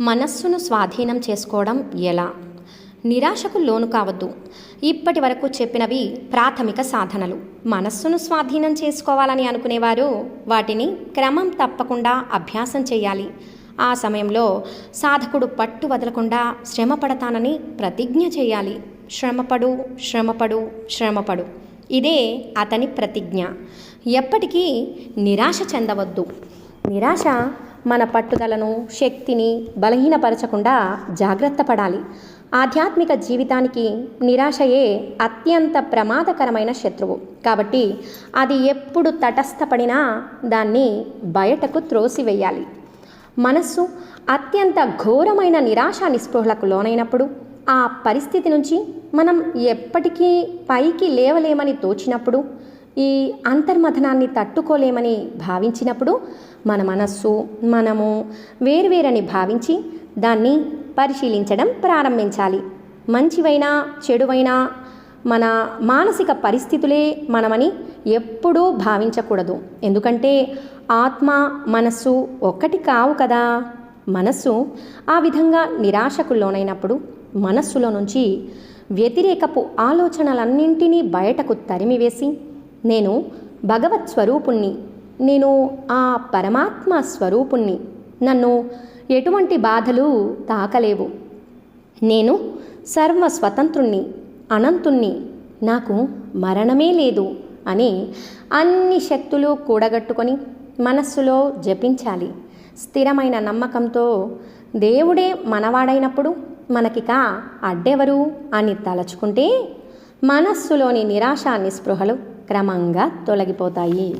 మనస్సును స్వాధీనం చేసుకోవడం ఎలా? నిరాశకు లోను కావద్దు. ఇప్పటి వరకు చెప్పినవి ప్రాథమిక సాధనలు. మనస్సును స్వాధీనం చేసుకోవాలని అనుకునేవారు వాటిని క్రమం తప్పకుండా అభ్యాసం చేయాలి. ఆ సమయంలో సాధకుడు పట్టు వదలకుండా శ్రమ పడతానని ప్రతిజ్ఞ చేయాలి. శ్రమపడు, శ్రమపడు, శ్రమపడు. ఇదే అతని ప్రతిజ్ఞ. ఎప్పటికీ నిరాశ చెందవద్దు. నిరాశ మన పట్టుదలను, శక్తిని బలహీనపరచకుండా జాగ్రత్త పడాలి. ఆధ్యాత్మిక జీవితానికి నిరాశయే అత్యంత ప్రమాదకరమైన శత్రువు. కాబట్టి అది ఎప్పుడు తటస్థపడినా దాన్ని బయటకు త్రోసివేయాలి. మనస్సు అత్యంత ఘోరమైన నిరాశ నిస్పృహలకు లోనైనప్పుడు, ఆ పరిస్థితి నుంచి మనం ఎప్పటికీ పైకి లేవలేమని తోచినప్పుడు, ఈ అంతర్మథనాన్ని తట్టుకోలేమని భావించినప్పుడు మన మనస్సు, మనము వేరువేరని భావించి దాన్ని పరిశీలించడం ప్రారంభించాలి. మంచివైనా చెడువైనా మన మానసిక పరిస్థితులే మనమని ఎప్పుడూ భావించకూడదు. ఎందుకంటే ఆత్మ, మనస్సు ఒక్కటి కావు కదా. మనస్సు ఆ విధంగా నిరాశకు లోనైనప్పుడు మనస్సులో నుంచి వ్యతిరేకపు ఆలోచనలన్నింటినీ బయటకు తరిమివేసి, నేను భగవత్ స్వరూపుణ్ణి, నేను ఆ పరమాత్మ స్వరూపుణ్ణి, నన్ను ఎటువంటి బాధలు తాకలేవు, నేను సర్వ స్వతంత్రుణ్ణి, అనంతుణ్ణి, నాకు మరణమే లేదు అని అన్ని శక్తులు కూడగట్టుకొని మనస్సులో జపించాలి. స్థిరమైన నమ్మకంతో దేవుడే మనవాడైనప్పుడు మనకిక అడ్డెవరు అని తలచుకుంటే మనస్సులోని నిరాశ నిస్పృహలు క్రమంగా తొలగిపోతాయి.